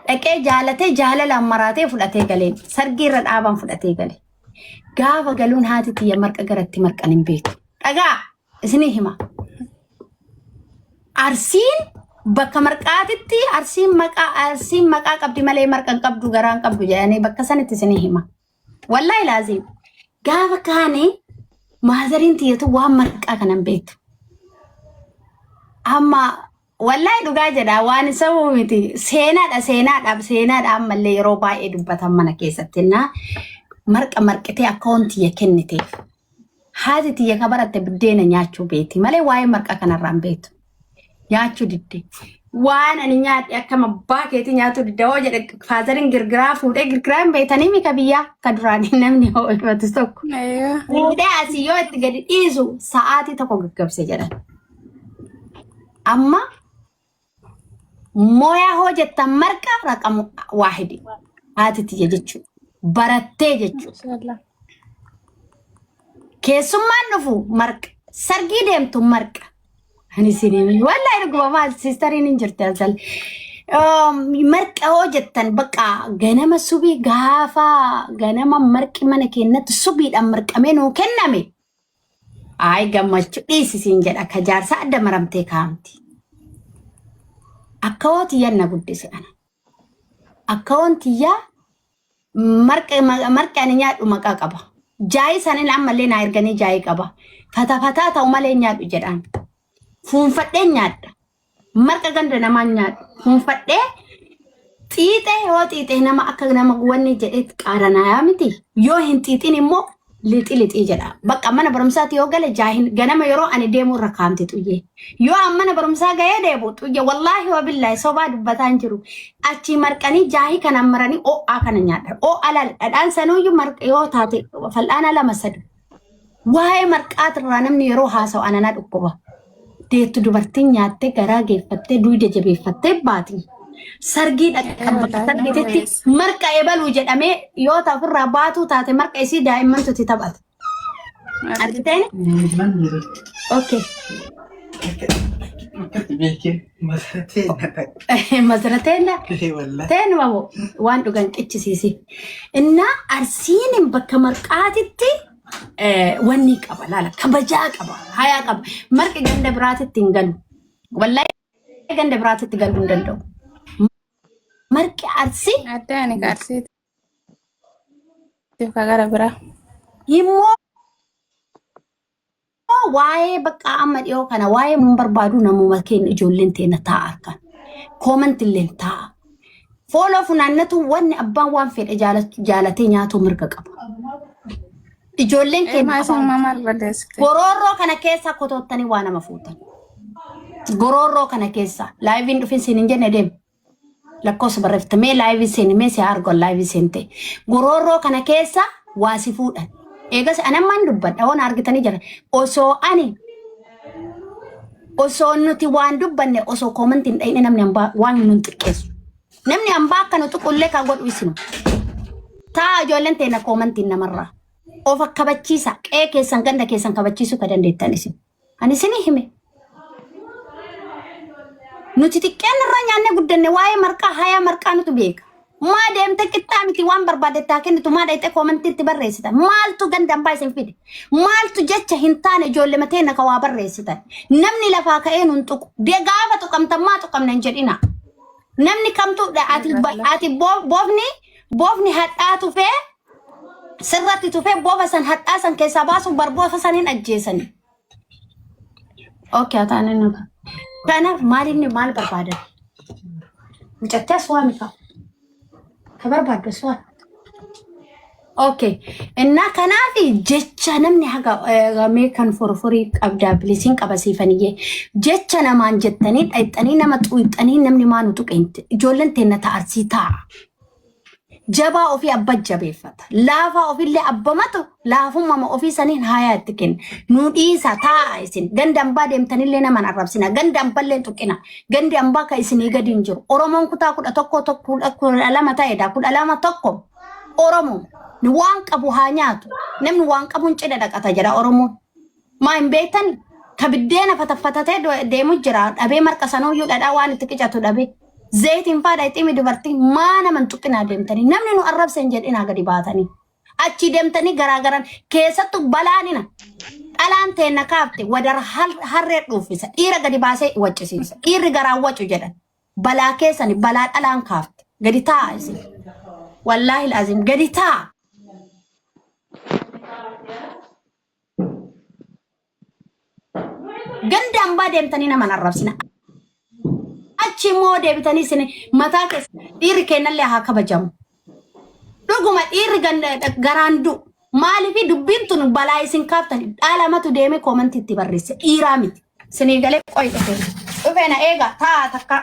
dhaqee jaalatee jaalalaan maraatee fudhatee galee sargii irra dhaabaan fudhatee galee gaafa galuun haati tiyya marqa garatti marqan hin beektu dhagaa isinii hima arsiin bakka marqaatitti arsiin maqaa qabdi malee marqan qabdu garaan qabdu jedhanii bakka sanitti isinii hima wallahi laazim gaafa kaanii maazariin tiyyatu waan marqaa kanan beektu amma wallahi dhugaa jedha waan isa miti seenaadha ammallee yeroo baay'ee dubbatan mana keessatti na marqa marqitee akkaawuntii kenniteef haati tiyya kabaratte biddeena nyaachuu beeti malee waa'ee marqa kanarraan beektu nyaachuu didde waan ani nyaadhe akka mabbaa keetii nyaachuu didde hoo jedhe faazariin girgiraa fuudhee girgiraan beetanii mika biyyaa ka duraanii namni hoo ifatu tokko fuudhee asii yoo itti gadi dhiisu sa'aatii tokko gaggabse jedhan amma moya hojjetan marqa raqamu waahidi haati tiyya jechuu barattee jechuu keessummaan dhufu marqa sargii deemtu marqa ani sinii wallahi dhuguma maal sistariin hin jirti asal marqa hojjetan baqa ganama subii gaafa ganama marqi mana kennatti subiidhaan marqamee nuu kenname ay gammachuu dhiisisiin jedha ka jaarsa adda maramtee kaamti akkawoti yanna guddise ana akkawonti ya marqa ani nyaadhu maqaa qaba jaayi sanin ammallee na erganii jaayi qaba fata ta'u malee nyaadhu jedhaan fuunfadhee nyaadha marqa ganda namaa nyaadhu fuunfadhee xiixee yoo xiixee nama akka nama wanni jedhee qaaranaayaa miti yoo hin xiixin immoo lixi jedha bakka mana barumsaati yoo gale jaahin ganama yeroo ani deemu irra kaamte xuyye yoo mana barumsaa ga'ee deebu xuyye wallahi wa billahi sobaa dubbataan jiru achi marqanii jaahi kan ammaranii oo'aa kana nyaadha alal dhadhaan sanuuyyu marqa yoo taate fal'aana lama sadu waa'ee marqaatirraa namni yeroo haasa'u ananaa dhukkuba deettu dubartiin nyaattee garaa geeffattee duuda jabeeffattee baati sargii sargiitti marqa ebaluu jedhamee yoo ta'urraa baatuu taate marqa isii daa'immantu itti taphata. Argiteen? Okay. Masarateena? Teen wabo waan dhugan qichisiisi. Innaa arsiin bakka marqaatitti wanni qaba laala kabajaa qaba hayaa qaba marqa ganda biraatitti hin galu. Wallahi ganda biraatitti galuu hin danda'u. marqi arsi addaani qarsiit gara bira immoo waa'ee bakka amma dhiyoo kana waa'ee mun barbaadu namuma keenya ijoolleen teena ta'a arkan comment illeen ta'a follow funaannatu wanni abbaan waan fedhe jaalatee nyaatu mirga qaba ijoolleen keenya goroorroo kana keessa kotottanii waa nama fuutan goroorroo kana keessa live dhufin siin hin jenne deemu lakkoofsa barreeffamee live seenimee si argon live seente goroorroo kana keessa waasi fuudhan eegas anamman dubbadha waan argitanii jira osoo nuti waan dubbanne osoo commentin dhayne namni hambaa waan nun xiqqeessu namni hambaa akka nu tuqullee kan godhu isinu taa ijoolleen teena commentin namarraa of kabachiisa qee keessan ganda keessan kabachiisuu ka dandeettan isin ani isinii hime nuti xiqqeen irraa nyaanne guddanne waa'ee marqaa hayaa marqaa nutu beeka maa deemte qixxaa miti waan barbaadettaa kennitu maa dhayxee koomantiitti barreessitan maaltu gandaan baa isin fide maaltu jecha hin taane ijoollee mateena ka waa barreessitan namni lafaa ka'ee nun tuqu dee gaafa tuqamtan maa tuqamne hin jedhina namni kamtu ati boofni hadhaa tufee sirratti tufee boofa san hadhaa san keessaa baasuuf barboofa san hin ajjeesani okay ataane nuka kanaaf maalinni maal barbaadan mucattee aswaami ka barbaaddu aswaami okay innaa kanaafi jecha namni haga meekan forforii qabdaa bilisiin qabasiifaniyyee jecha namaan jettanii dhayxanii nama xuuxanii namni maanu tuqeente ijoolleen teenna ta'arsii ta'a jabaa ofii abba jabeeffata laafaa ofiillee abbamatu laafummaa ofii saniin hayaa itti kenna nu dhiisa ta'a isin ganda ambaa deemtanillee naman arrabsina ganda amballee tuqina gandi ambaa ka isinii gadi hin jiru oromoon kutaa 11 ta'edha 12 oromoo ni waan qabu haa nyaatu namni waan qabuun cidha dhaqata jedha oromoon maa hin beektan ka biddeena fataffatatee deemu jira dhabee marqa sanuuyyuu dhadhaa waan itti qicatu dhabee Zayitiin faadha itti dubartii maana man tuqqinaa deemtanii namni nu arrabseen jedhinaa gadi baatanii achi deemtanii garaagaran keessattuu balaanina dhalaan teenna kaafte wadara harree dhuufisa dhiira gadi baasee waccisiisa dhiirri garaan waccu jedhan balaa keessani balaa dhalaan kaafte gadi taa isin wallaahi lazim gadi taa gandaan baa deemtanii naman arrabsina achi moo deebitanii isin mataa keessa dhiirri kennallee haa kabajamu dhuguma dhiirri garaandu maaliif dubbiin tun balaa isin kaaftani dhaalamatu deeme koomantii itti barreesse dhiiraa miti isinii galee qoy dhufeena eega taa takka